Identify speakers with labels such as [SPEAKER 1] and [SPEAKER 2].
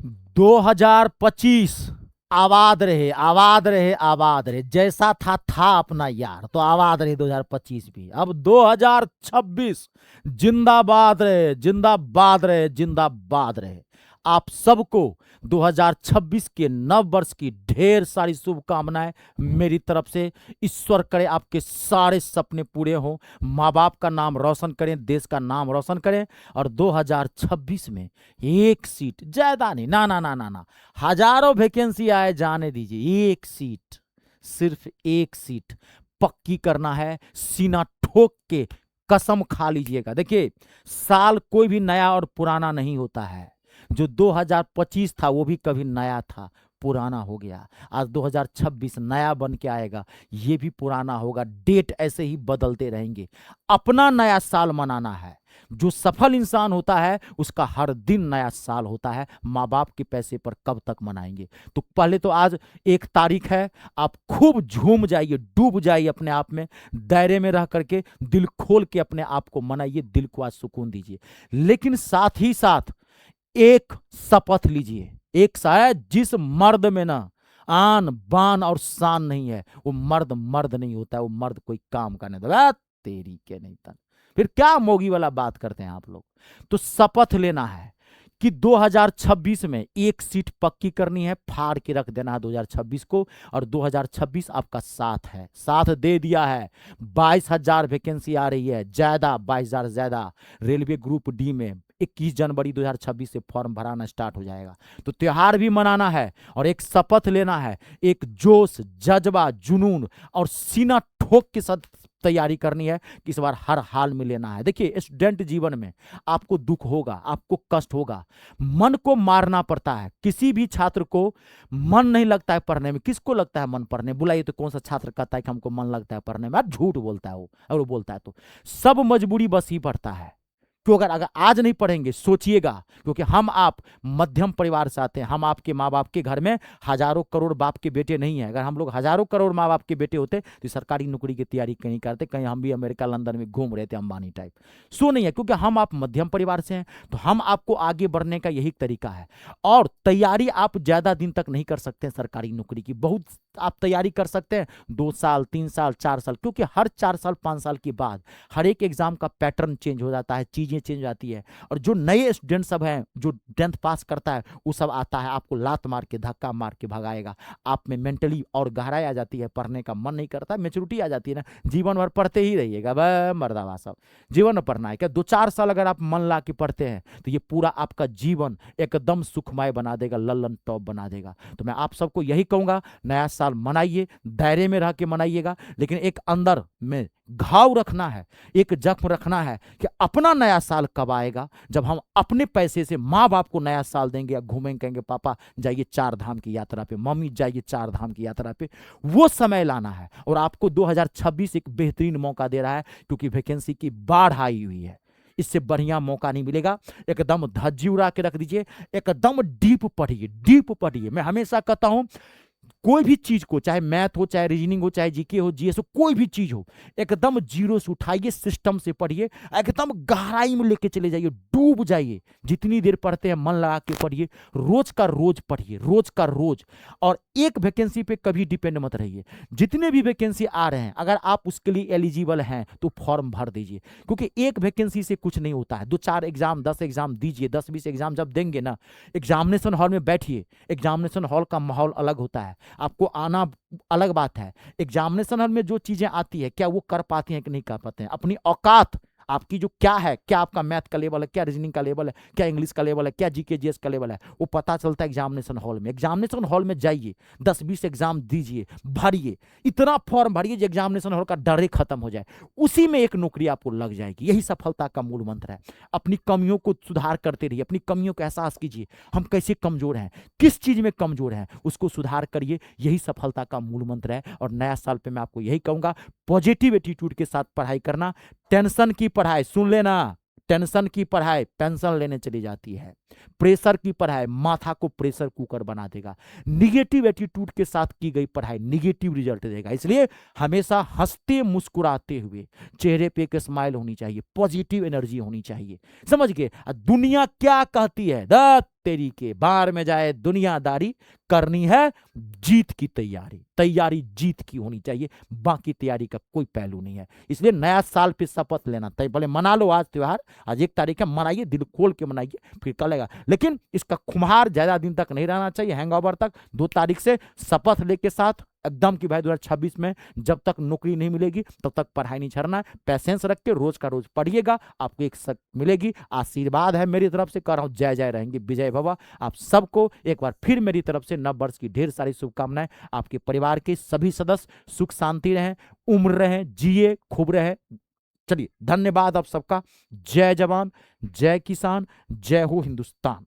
[SPEAKER 1] 2025 आबाद रहे, आबाद रहे, आबाद रहे। जैसा था अपना यार, तो आबाद रहे 2025 भी। अब 2026 जिंदाबाद रहे, जिंदाबाद रहे, जिंदाबाद रहे। आप सबको 2026 के नव वर्ष की ढेर सारी शुभकामनाएं मेरी तरफ से। ईश्वर करे आपके सारे सपने पूरे हों, माँ बाप का नाम रोशन करें, देश का नाम रोशन करें। और 2026 में एक सीट, ज्यादा नहीं, ना ना ना ना ना, हजारों वैकेंसी आए जाने दीजिए, एक सीट, सिर्फ एक सीट पक्की करना है। सीना ठोक के कसम खा लीजिएगा। देखिए, साल कोई भी नया और पुराना नहीं होता है। जो 2025 था वो भी कभी नया था, पुराना हो गया। आज 2026 नया बन के आएगा, ये भी पुराना होगा। डेट ऐसे ही बदलते रहेंगे। अपना नया साल मनाना है। जो सफल इंसान होता है उसका हर दिन नया साल होता है। माँ बाप के पैसे पर कब तक मनाएंगे? तो पहले तो आज 1 तारीख है, आप खूब झूम जाइए, डूब जाइए अपने आप में, दायरे में रह करके दिल खोल के अपने आप को मनाइए, दिल को आज सुकून दीजिए। लेकिन साथ ही साथ एक शपथ लीजिए। एक शायद जिस मर्द में ना आन बान और शान नहीं है, वो मर्द मर्द नहीं होता है, वो मर्द कोई काम का नहीं होता। तेरी के नहीं था, फिर क्या मोगी वाला बात करते हैं आप लोग। तो शपथ लेना है कि 2026 में एक सीट पक्की करनी है, फाड़ के रख देना है 2026 को। और 2026 आपका साथ है, साथ दे दिया है। 22,000 वैकेंसी आ रही है, ज्यादा 22,000 ज्यादा। रेलवे ग्रुप डी में 21 जनवरी 2026 से फॉर्म भराना स्टार्ट हो जाएगा। तो त्योहार भी मनाना है और एक शपथ लेना है, एक जोश, जज्बा, जुनून और सीना ठोक के साथ तैयारी करनी है कि इस बार हर हाल में लेना है। देखिए, स्टूडेंट जीवन में आपको दुख होगा, आपको कष्ट होगा, मन को मारना पड़ता है। किसी भी छात्र को मन नहीं लगता है पढ़ने में। किसको लगता है मन पढ़ने? बुलाइए तो कौन सा छात्र कहता है कि हमको मन लगता है पढ़ने में? झूठ बोलता है वो। और वो बोलता है तो सब मजबूरी बस ही पड़ता है। क्यों? अगर आज नहीं पढ़ेंगे, सोचिएगा, क्योंकि हम आप मध्यम परिवार से आते हैं। हम आपके माँ बाप के घर में हजारों करोड़ बाप के बेटे नहीं हैं। अगर हम लोग हजारों करोड़ माँ बाप के बेटे होते तो सरकारी नौकरी की तैयारी कहीं करते, कहीं हम भी अमेरिका लंदन में घूम रहे थे अंबानी टाइप। सो नहीं है, क्योंकि हम आप मध्यम परिवार से हैं। तो हम आपको आगे बढ़ने का यही तरीका है। और तैयारी आप ज्यादा दिन तक नहीं कर सकते सरकारी नौकरी की। बहुत आप तैयारी कर सकते हैं 2 साल, 3 साल, 4 साल, क्योंकि हर 4 साल 5 साल के बाद हर एक एग्जाम का पैटर्न चेंज हो जाता है, चीजें चेंज हो जाती है। और जो नए स्टूडेंट सब हैं, जो 10th पास करता है, वो सब आता है, आपको लात मार के, धक्का मार के भगाएगा। आप में मेंटली और गहराई आ जाती है, पढ़ने का मन नहीं करता, मेच्योरिटी आ जाती है ना। जीवन भर पढ़ते ही रहिएगा, वह मर्दावा सब जीवन में पढ़ना है क्या? 2-4 साल अगर आप मन ला के पढ़ते हैं तो ये पूरा आपका जीवन एकदम सुखमय बना देगा, लल्लन टॉप बना देगा। तो मैं आप सबको यही कहूंगा, नया साल मनाइए, दायरे में रह के मनाइएगा, लेकिन एक अंदर में घाव रखना है, एक जख्म रखना है कि अपना नया साल कब आएगा, जब हम अपने पैसे से माँ बाप को नया साल देंगे, या घूमेंगे, कहेंगे पापा जाइए 4 धाम की यात्रा पे, मम्मी जाइए 4 धाम की यात्रा पे। वो समय लाना है। और आपको 2026 एक बेहतरीन मौका दे रहा है, क्योंकि वैकेंसी की बाढ़ आई हुई है। इससे बढ़िया मौका नहीं मिलेगा। एकदम धज्जी उड़ा के रख दीजिए, एकदम डीप पढ़िए, डीप पढ़िए। मैं हमेशा कहता हूं, कोई भी चीज को, चाहे मैथ हो, चाहे रीजनिंग हो, चाहे जीके हो, जीएस हो, कोई भी चीज हो, एकदम जीरो से उठाइए, सिस्टम से पढ़िए, एकदम गहराई में लेके चले जाइए, डूब जाइए। जितनी देर पढ़ते हैं मन लगा के पढ़िए, रोज का रोज पढ़िए, रोज का रोज। और एक वैकेंसी पे कभी डिपेंड मत रहिए। जितने भी वैकेंसी आ रहे हैं, अगर आप उसके लिए एलिजिबल हैं तो फॉर्म भर दीजिए, क्योंकि एक वैकेंसी से कुछ नहीं होता है। 2-4 एग्जाम, 10 एग्जाम दीजिए, 10-20 एग्जाम जब देंगे ना, एग्जामिनेशन हॉल में बैठिए। एग्जामिनेशन हॉल का माहौल अलग होता है, आपको आना अलग बात है। एग्जामिनेशन हॉल में जो चीजें आती है, क्या वो कर पाती हैं कि नहीं कर पाते हैं? अपनी औकात आपकी जो क्या है, क्या आपका मैथ का लेवल है, क्या रीजनिंग का लेवल है, क्या इंग्लिश का लेवल है, क्या जीके जीएस का लेवल है, वो पता चलता है एग्जामिनेशन हॉल में। एग्जामिनेशन हॉल में जाइए, 10-20 एग्जाम दीजिए, भरिए, इतना फॉर्म भरिए जो एग्जामिनेशन हॉल का डर ही खत्म हो जाए। उसी में एक नौकरी आपको लग जाएगी। यही सफलता का मूल मंत्र है। अपनी कमियों को सुधार करते रहिए, अपनी कमियों का एहसास कीजिए, हम कैसे कमजोर हैं, किस चीज में कमजोर हैं, उसको सुधार करिए। यही सफलता का मूल मंत्र है। और नया साल पे मैं आपको यही कहूंगा, पॉजिटिव एटीट्यूड के साथ पढ़ाई करना। टेंशन की पढ़ाई, सुन लेना, टेंशन की पढ़ाई पेंशन लेने चली जाती है। प्रेशर की पढ़ाई माथा को प्रेशर कुकर बना देगा। निगेटिव एटीट्यूड के साथ की गई पढ़ाई निगेटिव रिजल्ट देगा। इसलिए हमेशा हंसते मुस्कुराते हुए, चेहरे पे एक स्माइल होनी चाहिए, पॉजिटिव एनर्जी होनी चाहिए। समझ गए? दुनिया क्या कहती है, तेरी के बाहर में जाए दुनियादारी, करनी है जीत की तैयारी। तैयारी जीत की होनी चाहिए, बाकी तैयारी का कोई पहलू नहीं है। इसलिए नया साल पे शपथ लेना तय, भले मना लो आज त्योहार, आज 1 तारीख है, मनाइए, दिल खोल के मनाइए, फिर चलेगा। लेकिन इसका खुमार ज्यादा दिन तक नहीं रहना चाहिए, हैंगओवर तक। 2 तारीख से शपथ लेके साथ एकदम कि भाई 2026 में जब तक नौकरी नहीं मिलेगी तब तक पढ़ाई नहीं छोड़ना है। पैसेंस रख के रोज का रोज पढ़िएगा, आपको एक मिलेगी। आशीर्वाद है मेरी तरफ से, कर रहा हूं जय जय रहेंगे, विजय भवा। आप सबको एक बार फिर मेरी तरफ से नव वर्ष की ढेर सारी शुभकामनाएं। आपके परिवार के सभी सदस्य सुख शांति रहें, उम्र रहें, जिए, खूब रहे। चलिए, धन्यवाद आप सबका। जय जवान, जय किसान, जय हो हिंदुस्तान।